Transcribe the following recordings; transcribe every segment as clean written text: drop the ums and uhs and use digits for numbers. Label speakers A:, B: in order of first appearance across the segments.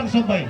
A: Mang Sobay.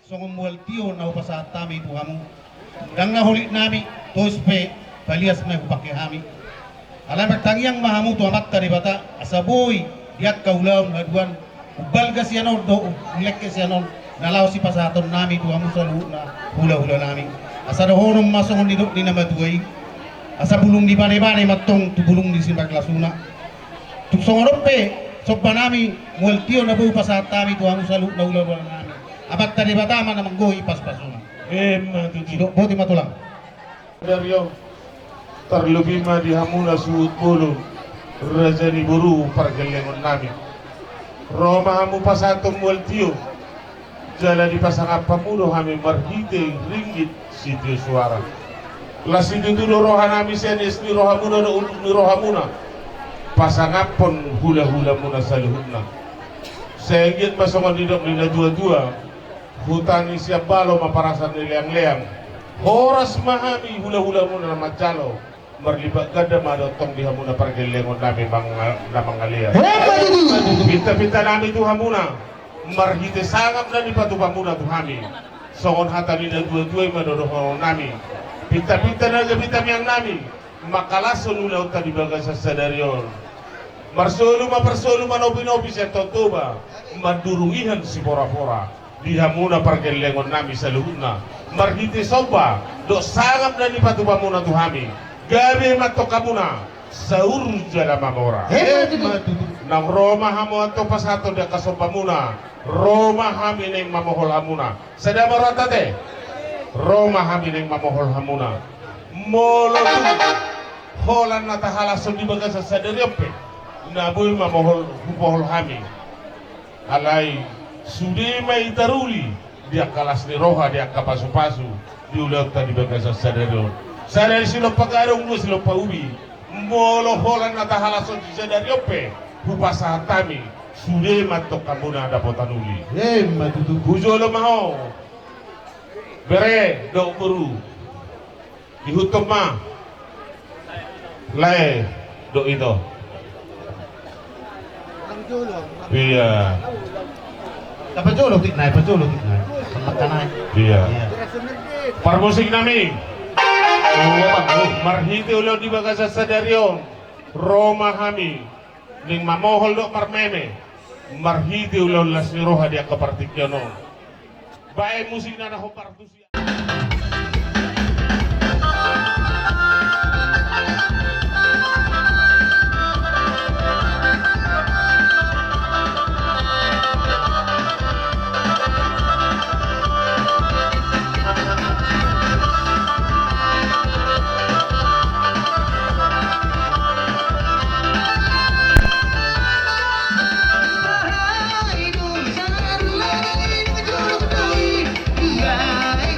A: Songomwal tiyo na upasa tami ito kamu. Dang nahulit nami, tospe, balias may upake hami. Alam bertangyang mahamu tu amat tari bata, asaboy, diat kaulaw, haduan, ubal ka siyanon, do, ulek ka siyanon, nalaw si pasaton nami tu kamu sa luhut na hula-hula nami. Asa dohorong masongon di na matuay, asa bulong di bane-bane matong tu bulong di simbag lasuna. Tuk songorope, sokba nami, mual tiyo na buo pasat tami tu kamu sa luhut na hula-hula nami. Abat tadi batama na manggoy pas-pasuna.
B: Matutudo.
A: Boti matulang.
B: Daryo, terlebih mah di hamuna suut bulu, raja di buru pergelengan nami. Roma hamu pasatum waltio, jala di pasang apa mudo hami marhite ringgit situ suara. Lasi dulu roha nami senes ni roha muna na untuk ni roha muna. Pasang apon hula-hula muna saluhutna. Sehingga masongan didok nila dua-dua. Hutani siap balo maparasan nileang-leang. Horas mahami hula-hula muna na macalo. Merlibat gada madotong di hamuna pergelengon nami mangalia. Pinta-pinta nami tu hamuna. Marhite sangap na ni patu pamuna tu hami. Songon hatani na dua-dua madodoh nami. Pinta-pinta na gabita miyang nami. Makalason ulaw tadi baga sa sadarion. Marsolo manobi-nobi siya totoba. Madurungihan si pora-pora. Di hamuna pergelengon nami saluhuna. Marhite soba. Dok sangap na ni patu pamuna tu hami. Gabi matokamuna. Saur jala mamora. Nang Roma hamu atau pasato dia kasopa muna. Roma hami neng mamohol hamuna. Sada marata te. Roma hami neng mamohol hamuna. Molo tu holan nata halason di baga sa sadariope. Naboy mamohol hupohol hami. Alai sudah mai taruli dia kalas ni roha dia kapasu-pasu di ulang tadi baga sa sadarion. Sadari silo pagarong mo silo paubi. Molo holan nata halason di sadariope. Hupasa hatami sudah matok kamuna ada potanuli.
A: Matutu.
B: Hujolo maho. Bere do buru. Dihutom ma. Lae do ito. Iya.
A: Pajulog tiknay. Pagkanay.
B: Iya. Parmusik nami. Marhite ulo di baga sa sadarion. Roma hami. Ning mamohol do marmeme. Marhite ulo las ni roha dia kapartikyono. Bae musik na nahopartusia.
C: Hai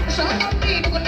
C: Sono un piccolo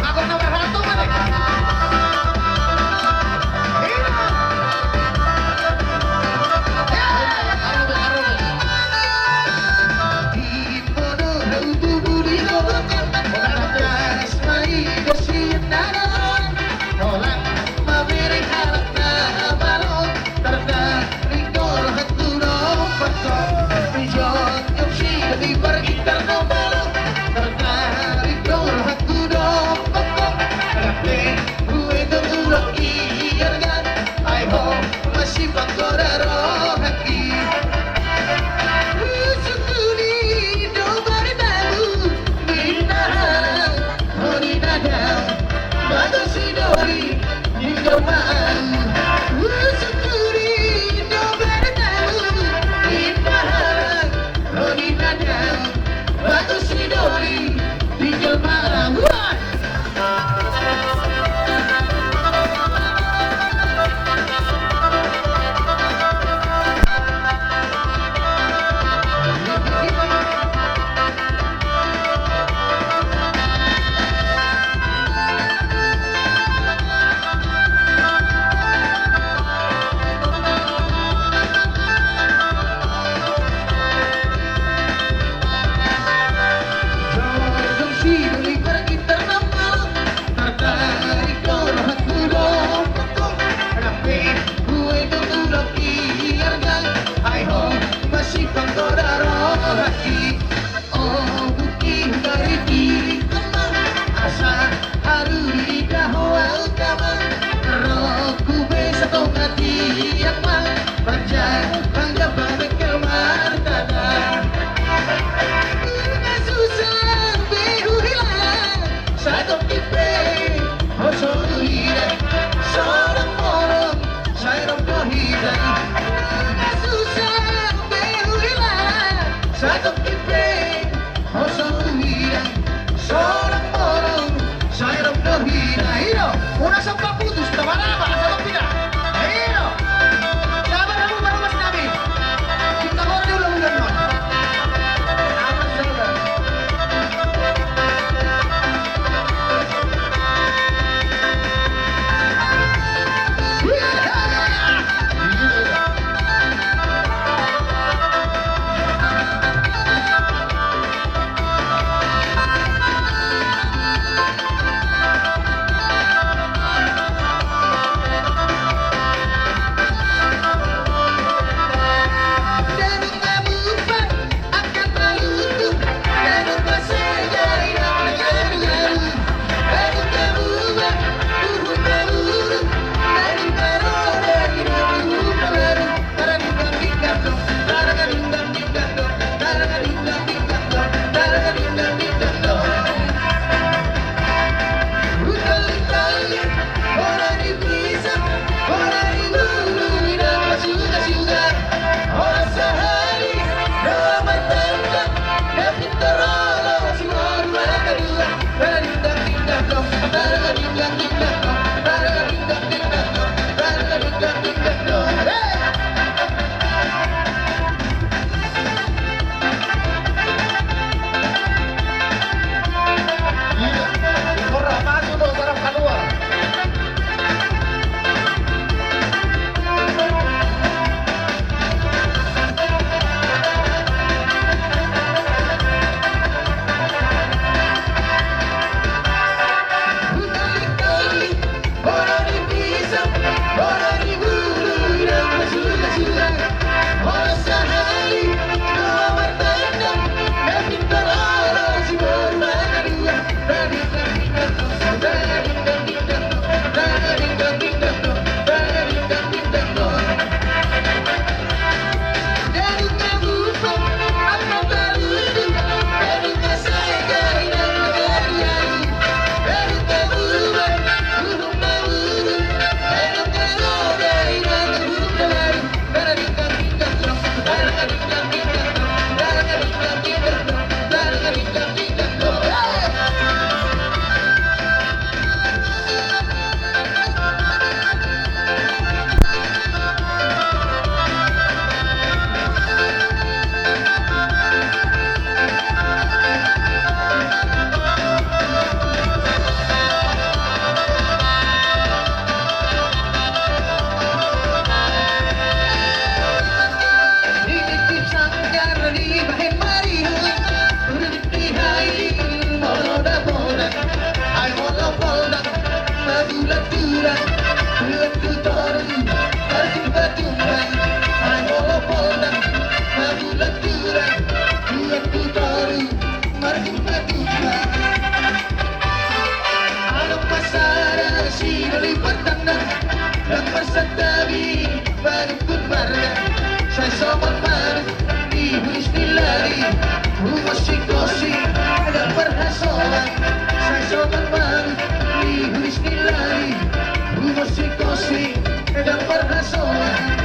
C: Aku nomor satu mana? tenang dan bersatabi berikut marga saya sobat baru di Bismillah Musik-musik dan perhasoan saya sobat baru di Bismillah Musik-musik dan perhasoan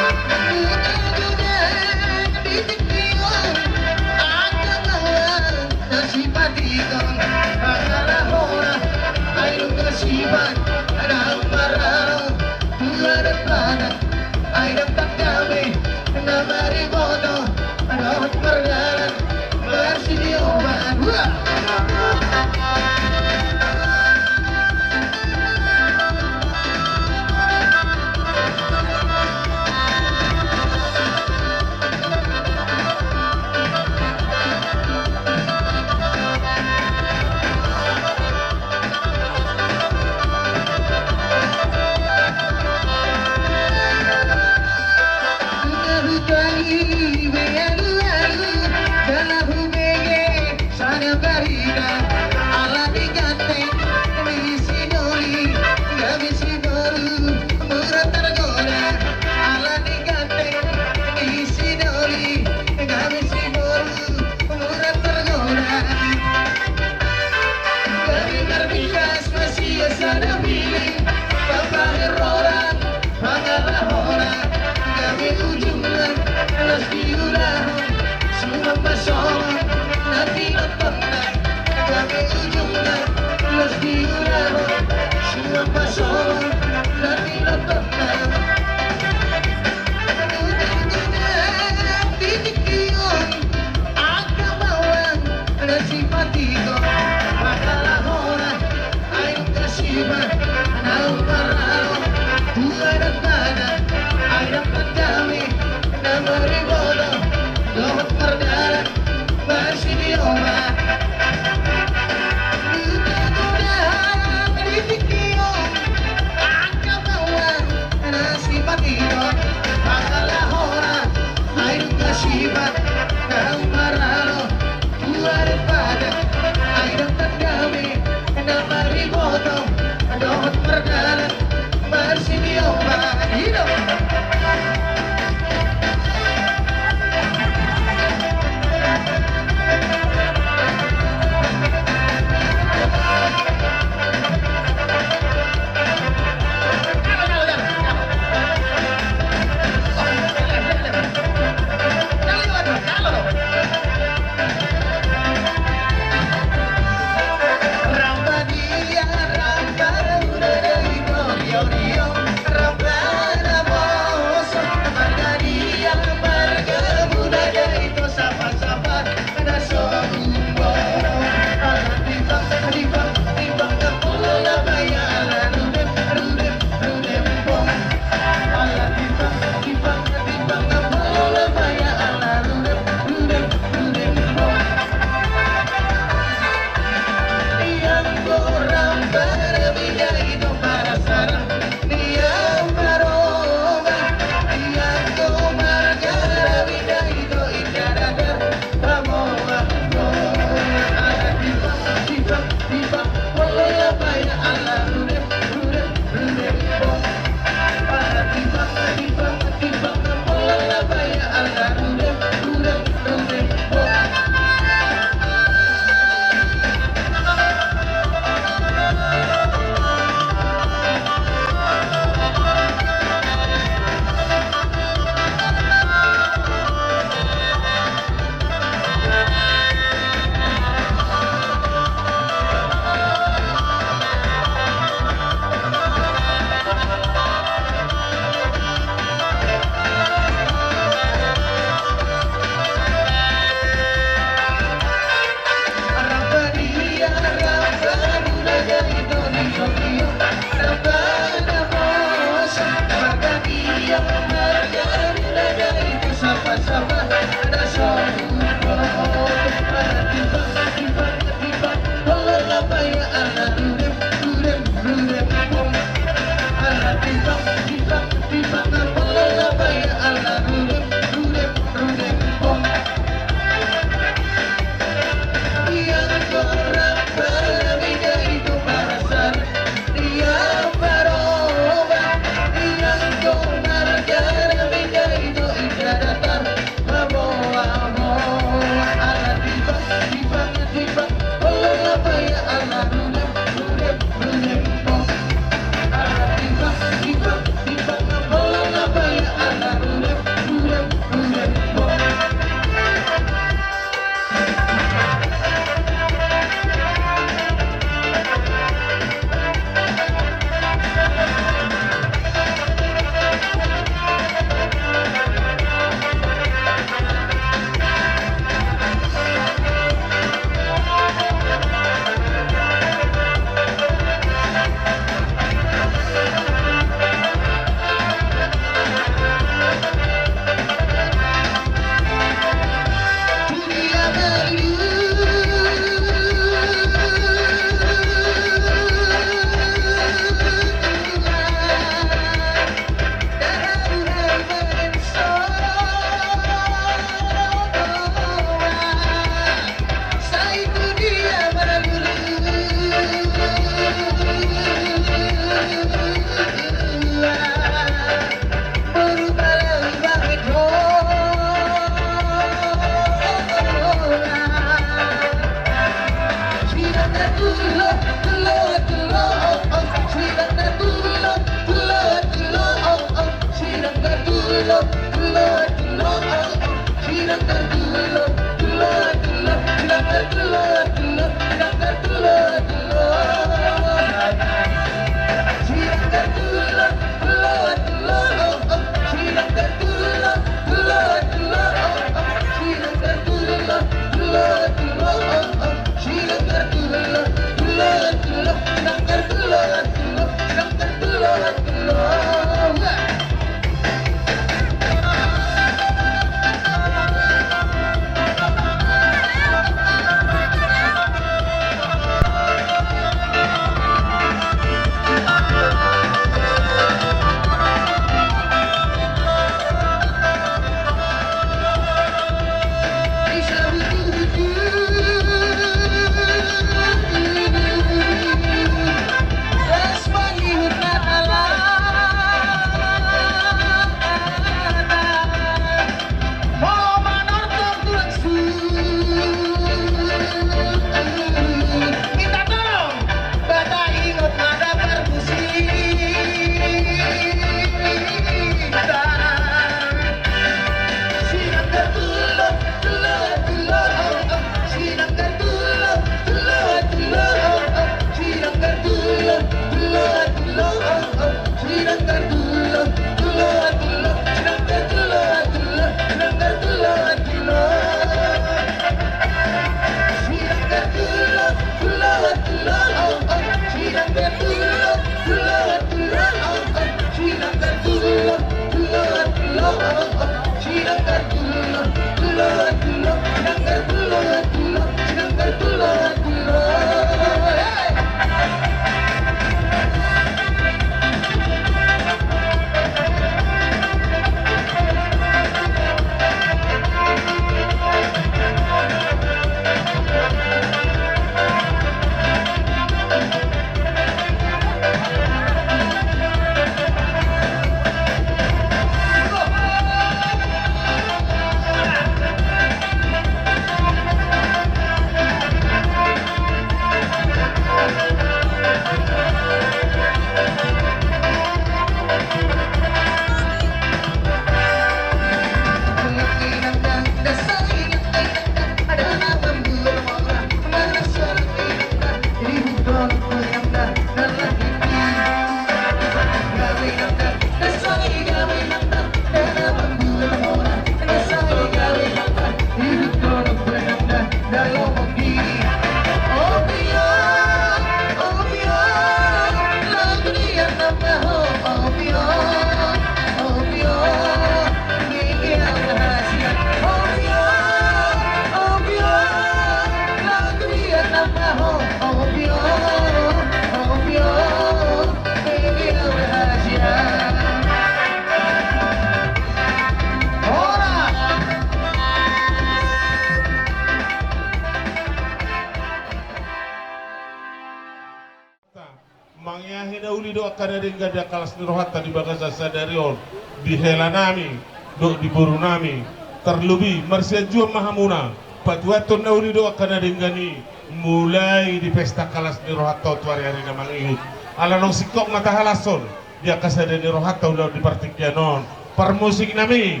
B: Mangyahin uli do akadering gada kalas nirohata di bagasa sadarion di helanami do di burunami terlebih marsia jua mahamuna patuaton na uli do akadering gani mulai di pesta kalas nirohata tuari hari na mangihut ala nong sikok mata halason dia kasada nirohata ulah di partikyanon par musik nami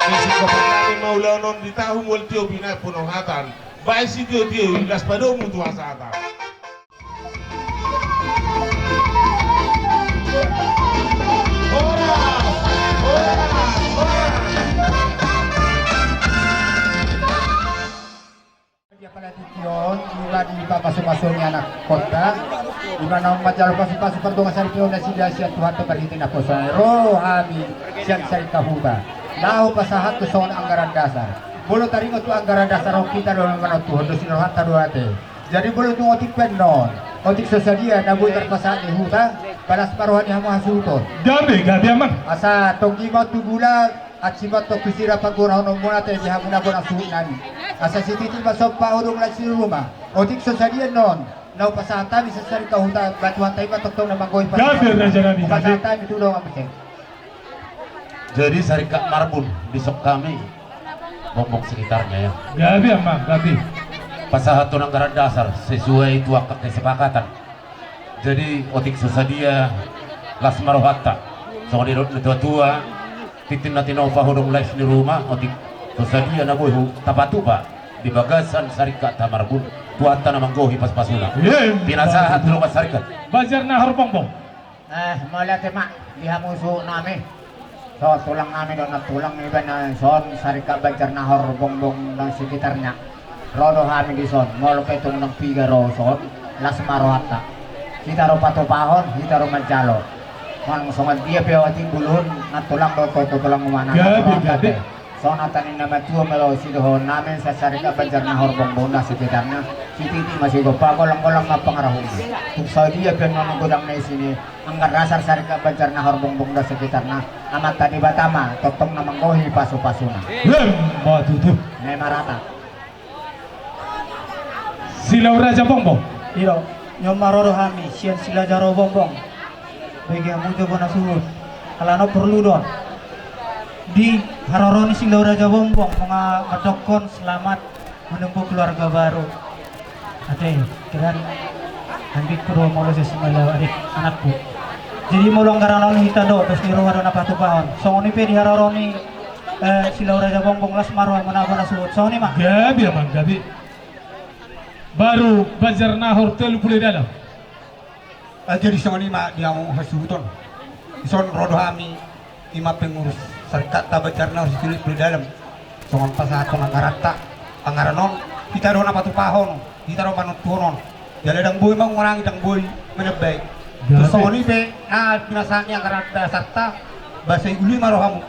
B: ni sikok nami maulanon di tahun wal tio bina punohatan bae si tio las pado mutu asata.
D: Palatikion, mula di papasok-pasoknya anak kota, di mana majalah pasok-pasok pertungan sarkion na sila siya Tuhan to karitin ako sa rohami siyang sarika huba. Lahu pasahat to sa anggaran dasar. Bolo taringo to anggaran dasar o kita doon mga tuhon do sinuhat ta duate. Jadi bolo to otik penon, otik sesadia na buhay terpasahat ni huta, palas paruhan ni hamu hasuton.
E: Gabi aman.
D: Asa tonggi mo tugula at sibat to kusira pagurang nung muna tayo di hamu na po ng suhunan. Asa si titi masok pa urong lang si rumah. Otik sasarian non. Nau pasata bisa sari kahuta batuan tayo matotong na manggoy pa.
E: Gabi raja nabi.
D: Pasata itu doang apa sih?
F: Jadi Syarikat Marbun besok kami ngomong sekitarnya ya.
E: Gabi aman, gabi.
F: Pasahat anggaran dasar sesuai itu kesepakatan. Jadi otik sesadia las marohata. Soalnya tua titin natin na upahudong live ni rumah o di tosadia na boy tapatu pa di bagasan sarika tamarbun tuata na manggohi pas-pasuna pinasahat rumah sarika
E: Banjar Nahor Bongbong.
D: Mula tema diha musuh nami. So tulang nami doon na tulang iba na son sarika Banjar Nahor Bongbong ng sekitarnya. Rodo kami di son, molo petong ng Figaro son, Las Marohata. Kita ro patupahon, kita ro majalo. Mang songan dia pewating bulun na tulang do tulang umana.
E: Gabi.
D: So natanin na matuwa melo sidohon namin sa sarika Banjar Nahor Bongbong na sekitarnya. Si Titi masih gopa kolang-kolang mapangarahon. Kung sa dia pinanunggodang na sini, ang dasar sarika Banjar Nahor Bongbong na sekitarnya. Amat tadi batama, totong na manggohi pasu-pasuna.
E: Matutup.
D: May marata.
E: Silau Raja Bongbong.
G: Iro, nyom maroro hami, sian sila jaro bongbong. Bagi yang muncul bona suhud. Kalano perlu don. Di haroroni silau Raja Bongbong, mga madokon selamat menempuh keluarga baru. Ate, kiran hambit kuro molo sa simalaw adik anakku. Jadi molong karanon hita do, terus niro haro na patupahon. Songoni pe di haroroni silau Raja Bongbong las marwa menabo na suhud. Songoni mah.
E: Gabi amang gabi. Baru Banjar Nahor telu puluh dalam.
H: Jadi sama ni mak dia mau hasuton. Son rodo kami lima pengurus serta Banjar Nahor sekali puluh dalam. Songon pasat songon karata angaranon kita do na patupahon, kita do manut turun. Jadi dang boy mang ngurangi dang boy menebay. Terus songon ni be pinasanya karata serta bahasa uli marohamu.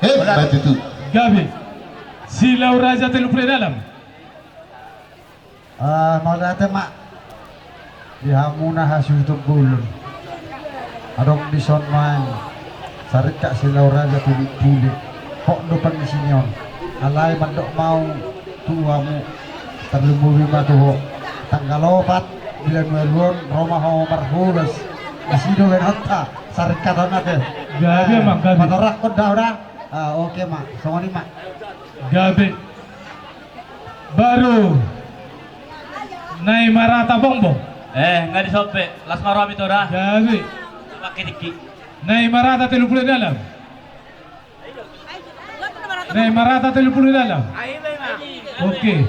B: Batu tu.
E: Gabi. Silau Raja telu puluh dalam.
H: Magata mak dihamuna hasuton bulun. Adong bison man sarika silau Raja tulit kok depan di sinyon alai mandok mau tuamu terlumuri matuho tanggal 4 bulan Welon Roma ho marhulas asido ben hatta sarika tanake
E: Gabi amang gabi.
H: panorak kod dah oke mak songoni mak
E: Gabi. Baru Nai Marata Bongbong.
I: Nggak disope, las marwam itu dah.
E: Gabi.
I: Pakai diki.
E: Nai Marata telu puluh dalam. Nai Marata telu puluh dalam. Oke.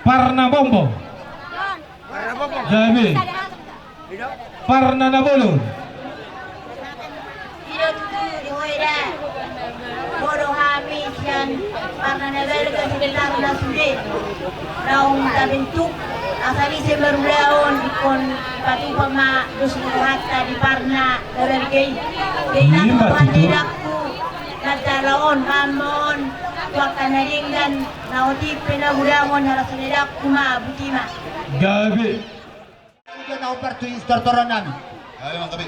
E: Parna Bongbong. Gabi. Parna Nabolon.
J: Bodoh habis yang karena negara sebentar dah sulit. Raung tak bentuk asali sebaru lawan ikon patu pama dus hatta di parna dari kei. Kei nak pandidakku nata lawan kamon waktu naring dan nauti pena budamon harus nedakku ma butima.
E: Gabi.
D: Kita tahu pertu instruktoran.
A: Ayo mang gabi.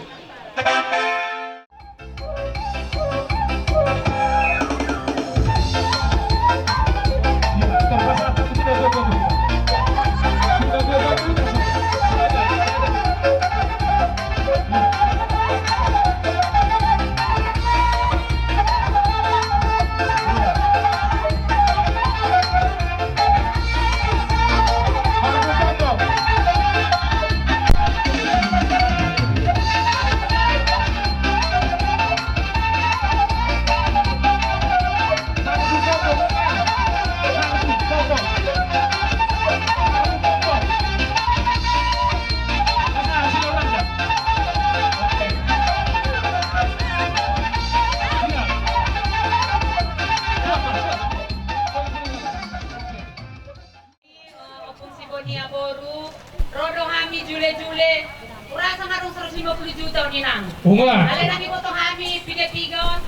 K: Jule-jule, kurang sangat 150 juta ninang.
E: Unga.
K: Ale nami foto kami, piga-piga.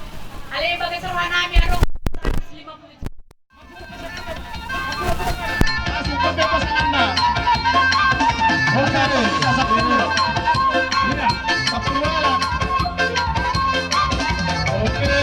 K: Ale bagai seruan kami ada 150 juta.
A: Langsung pembebasan Anda. Oke, asap dulu. Iya, satu malam. Oke.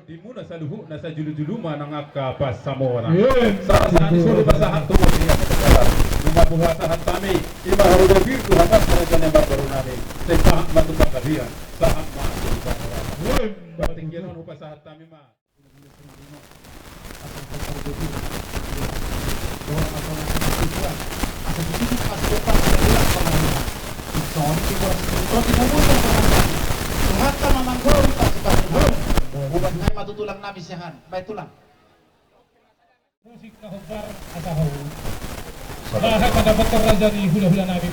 E: dimu nasa luhu nasa julu-julu manangaka pas samora. Sa disuruh basahan tubuh dia ketegaran. Rumah buah sahat kami. Ima haruda firku hatas kerajaan yang baru nami. Sesahat batu pagadian. Sahat masuk baharan. Batinggian upah sahat kami mah.
A: itu. Orang masalah tujuan. Asal dikit pas depan sebelah pengalaman. Ison di kurang sepuluh di mobil pengalaman. Sehata mamang gol pas pasukan. Bukan ngai matutulang nabi sehan. Baik tulang.
E: Musik kahumbar asahu. Bahkan dapat terraja di hula-hula nabi.